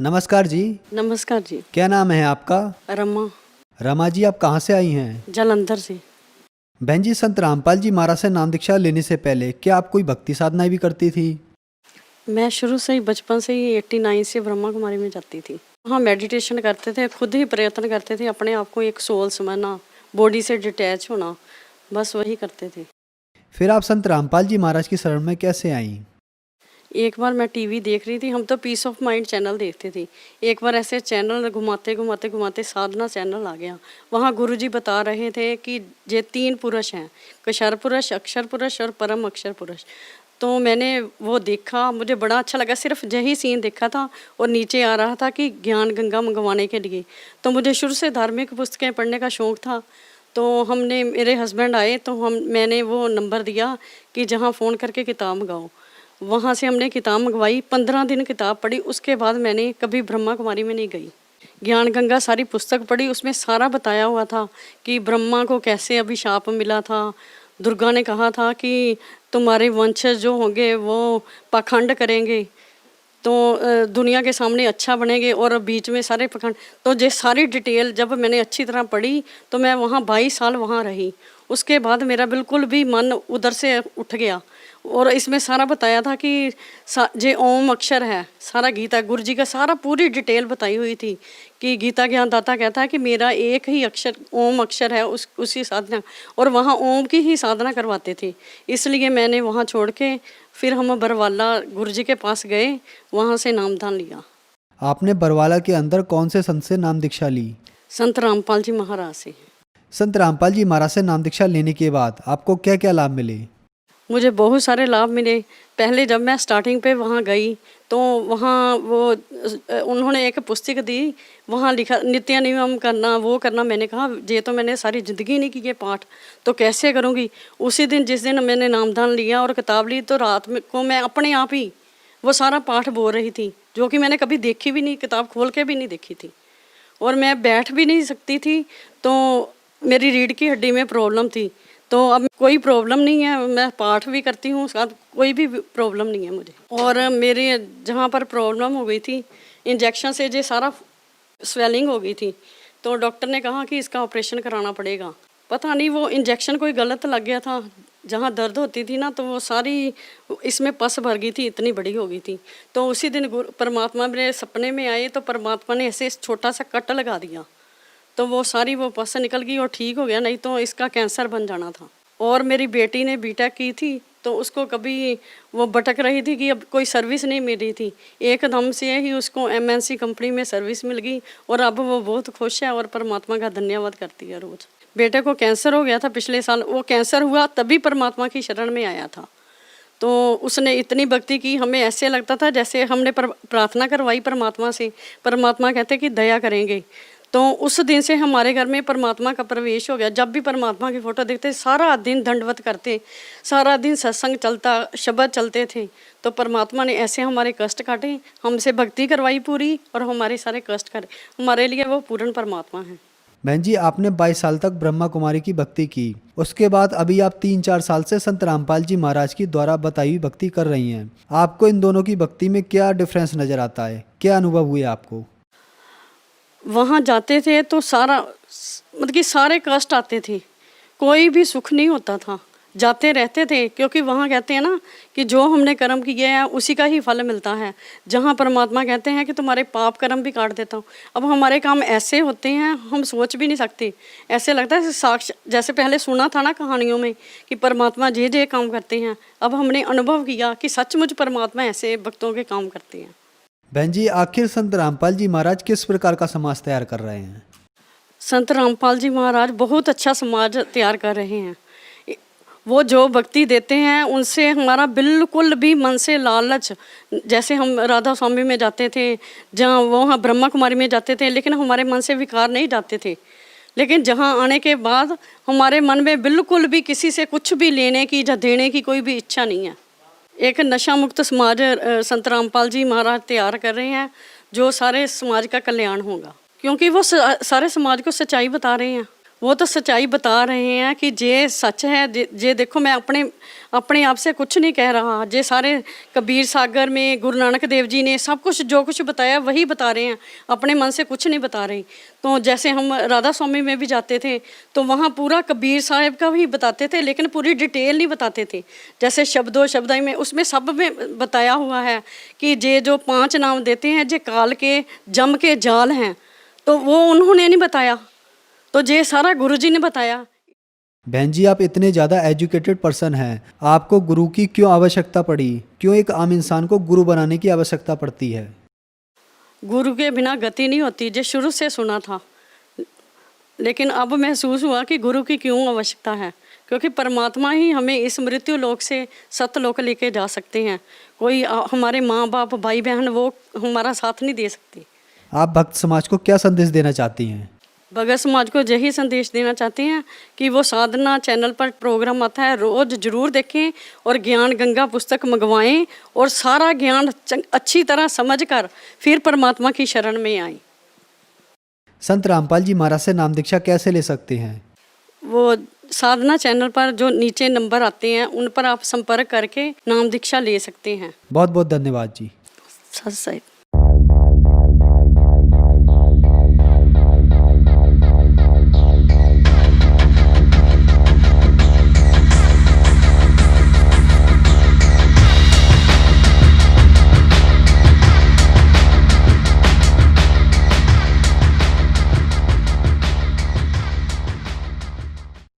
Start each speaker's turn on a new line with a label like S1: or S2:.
S1: नमस्कार जी।
S2: नमस्कार जी।
S1: क्या नाम है आपका?
S2: रमा।
S1: रमा जी, आप कहाँ से आई हैं?
S2: जालंधर से।
S1: बहन जी, संत रामपाल जी महाराज से नाम दीक्षा लेने से पहले क्या आप कोई भक्ति साधनाएं भी करती थी?
S2: मैं शुरू से ही बचपन से ही 89 से ब्रह्मा कुमारी में जाती थी। वहाँ मेडिटेशन करते थे, खुद ही प्रयत्न करते थे अपने आप को एक सोल समझना, बॉडी से डिटैच होना, बस वही करते थे।
S1: फिर आप संत रामपाल जी महाराज की शरण में कैसे आईं?
S2: एक बार मैं टीवी देख रही थी, हम तो पीस ऑफ माइंड चैनल देखते थे। एक बार ऐसे चैनल घुमाते घुमाते घुमाते साधना चैनल आ गया। वहाँ गुरुजी बता रहे थे कि ये 3 पुरुष हैं, कशर पुरुष, अक्षर पुरुष और परम अक्षर पुरुष। तो मैंने वो देखा, मुझे बड़ा अच्छा लगा। सिर्फ यही सीन देखा था और नीचे आ रहा था कि ज्ञान गंगा मंगवाने के लिए। तो मुझे शुरू से धार्मिक पुस्तकें पढ़ने का शौक़ था। तो हमने, मेरे हस्बैंड आए तो मैंने वो नंबर दिया कि जहाँ फ़ोन करके किताब मंगाओ। वहाँ से हमने किताब मंगवाई, 15 दिन किताब पढ़ी। उसके बाद मैंने कभी ब्रह्मा कुमारी में नहीं गई। ज्ञान गंगा सारी पुस्तक पढ़ी, उसमें सारा बताया हुआ था कि ब्रह्मा को कैसे अभिशाप मिला था। दुर्गा ने कहा था कि तुम्हारे वंशज जो होंगे वो पाखंड करेंगे, तो दुनिया के सामने अच्छा बनेंगे, और बीच में सारे पाखंड। तो ये सारी डिटेल जब मैंने अच्छी तरह पढ़ी तो मैं वहाँ 22 साल वहाँ रही। उसके बाद मेरा बिल्कुल भी मन उधर से उठ गया। और इसमें सारा बताया था कि जे ओम अक्षर है, सारा गीता गुरु जी का सारा पूरी डिटेल बताई हुई थी कि गीता ज्ञानदाता कहता है कि मेरा एक ही अक्षर ओम अक्षर है, उसी साधना, और वहाँ ओम की ही साधना करवाते थे। इसलिए मैंने वहाँ छोड़ के फिर हम बरवाला गुरु जी के पास गए, वहाँ से नामदान लिया।
S1: आपने बरवाला के अंदर कौन से संत से नाम दीक्षा ली?
S2: संत रामपाल जी महाराज से।
S1: संत रामपाल जी महाराज से नाम दीक्षा लेने के बाद आपको क्या क्या लाभ मिले?
S2: मुझे बहुत सारे लाभ मिले। पहले जब मैं स्टार्टिंग पे वहाँ गई तो वहाँ उन्होंने एक पुस्तक दी, वहाँ लिखा नित्य नियम करना, वो करना। मैंने कहा ये तो मैंने सारी ज़िंदगी नहीं की ये पाठ, तो कैसे करूँगी। उसी दिन जिस दिन मैंने नामदान लिया और किताब ली, तो रात में को मैं अपने आप ही वो सारा पाठ बोल रही थी, जो कि मैंने कभी देखी भी नहीं, किताब खोल के भी नहीं देखी थी, और मैं बैठ भी नहीं सकती थी। तो मेरी रीढ़ की हड्डी में प्रॉब्लम थी, तो अब कोई प्रॉब्लम नहीं है, मैं पाठ भी करती हूँ, साथ कोई भी प्रॉब्लम नहीं है मुझे। और मेरे जहाँ पर प्रॉब्लम हो गई थी इंजेक्शन से, जो सारा स्वेलिंग हो गई थी, तो डॉक्टर ने कहा कि इसका ऑपरेशन कराना पड़ेगा। पता नहीं वो इंजेक्शन कोई गलत लग गया था, जहाँ दर्द होती थी ना, तो वो सारी इसमें पस भर गई थी, इतनी बड़ी हो गई थी। तो उसी दिन परमात्मा मेरे सपने में आए, तो परमात्मा ने ऐसे छोटा सा कट लगा दिया, तो वो सारी वो पस निकल गई और ठीक हो गया, नहीं तो इसका कैंसर बन जाना था। और मेरी बेटी ने बीटेक की थी, तो उसको कभी वो भटक रही थी कि अब कोई सर्विस नहीं मिल रही थी, एकदम से ही उसको एमएनसी कंपनी में सर्विस मिल गई, और अब वो बहुत खुश है और परमात्मा का धन्यवाद करती है रोज़। बेटे को कैंसर हो गया था पिछले साल, वो कैंसर हुआ तभी परमात्मा की शरण में आया था। तो उसने इतनी भक्ति की, हमें ऐसे लगता था जैसे हमने प्रार्थना करवाई परमात्मा से, परमात्मा कहते कि दया करेंगे। तो उस दिन से हमारे घर में परमात्मा का प्रवेश हो गया। जब भी परमात्मा की फ़ोटो देखते, सारा दिन दंडवत करते, सारा दिन सत्संग चलता, शब्द चलते थे। तो परमात्मा ने ऐसे हमारे कष्ट काटे, हमसे भक्ति करवाई पूरी, और हमारे सारे कष्ट काटे। हमारे लिए वो पूर्ण परमात्मा है।
S1: बहन जी, आपने 22 साल तक ब्रह्मा कुमारी की भक्ति की, उसके बाद अभी आप 3-4 साल से संत रामपाल जी महाराज की द्वारा बताई हुई भक्ति कर रही हैं। आपको इन दोनों की भक्ति में क्या डिफरेंस नजर आता है? क्या अनुभव हुए आपको?
S2: वहाँ जाते थे तो सारा मतलब कि सारे कष्ट आते थे, कोई भी सुख नहीं होता था। जाते रहते थे, क्योंकि वहाँ कहते हैं ना कि जो हमने कर्म किए हैं उसी का ही फल मिलता है। जहाँ परमात्मा कहते हैं कि तुम्हारे पाप कर्म भी काट देता हूँ। अब हमारे काम ऐसे होते हैं, हम सोच भी नहीं सकते। ऐसे लगता है साक्ष, जैसे पहले सुना था ना कहानियों में कि परमात्मा जे काम करते हैं, अब हमने अनुभव किया कि सचमुच परमात्मा ऐसे भक्तों के काम करते हैं।
S1: बहन जी, आखिर संत रामपाल जी महाराज किस प्रकार का समाज तैयार कर रहे हैं?
S2: संत रामपाल जी महाराज बहुत अच्छा समाज तैयार कर रहे हैं। वो जो भक्ति देते हैं उनसे हमारा बिल्कुल भी मन से लालच, जैसे हम राधा स्वामी में जाते थे, जहाँ वहाँ ब्रह्मा कुमारी में जाते थे, लेकिन हमारे मन से विकार नहीं जाते थे। लेकिन जहाँ आने के बाद हमारे मन में बिल्कुल भी किसी से कुछ भी लेने की या देने की कोई भी इच्छा नहीं है। एक नशा मुक्त समाज संत रामपाल जी महाराज तैयार कर रहे हैं, जो सारे समाज का कल्याण होगा, क्योंकि वो सारे समाज को सच्चाई बता रहे हैं। वो तो सच्चाई बता रहे हैं कि जे सच है, जे देखो मैं अपने आप से कुछ नहीं कह रहा। जे सारे कबीर सागर में गुरु नानक देव जी ने सब कुछ जो कुछ बताया वही बता रहे हैं, अपने मन से कुछ नहीं बता रहे। तो जैसे हम राधा स्वामी में भी जाते थे तो वहाँ पूरा कबीर साहब का भी बताते थे, लेकिन पूरी डिटेल नहीं बताते थे। जैसे शब्दों शब्दाई में उसमें सब में बताया हुआ है कि जे जो 5 नाम देते हैं जे काल के जम के जाल हैं, तो वो उन्होंने नहीं बताया, तो ये सारा गुरुजी ने बताया।
S1: बहन जी, आप इतने ज़्यादा एजुकेटेड पर्सन हैं, आपको गुरु की क्यों आवश्यकता पड़ी? क्यों एक आम इंसान को गुरु बनाने की आवश्यकता पड़ती है?
S2: गुरु के बिना गति नहीं होती, जो शुरू से सुना था, लेकिन अब महसूस हुआ कि गुरु की क्यों आवश्यकता है, क्योंकि परमात्मा ही हमें इस मृत्यु लोक से सतलोक लेके जा सकते हैं। कोई हमारे माँ बाप भाई बहन वो हमारा साथ नहीं दे सकते।
S1: आप भक्त समाज को क्या संदेश देना चाहती हैं?
S2: भगत समाज को यही संदेश देना चाहते हैं कि वो साधना चैनल पर प्रोग्राम आता है, रोज़ ज़रूर देखें और ज्ञान गंगा पुस्तक मंगवाएं और सारा ज्ञान अच्छी तरह समझकर फिर परमात्मा की शरण में आएं।
S1: संत रामपाल जी महाराज से नाम दीक्षा कैसे ले सकते हैं?
S2: वो साधना चैनल पर जो नीचे नंबर आते हैं उन पर आप संपर्क करके नाम दीक्षा ले सकते हैं।
S1: बहुत बहुत धन्यवाद जी।
S2: सत साहिब।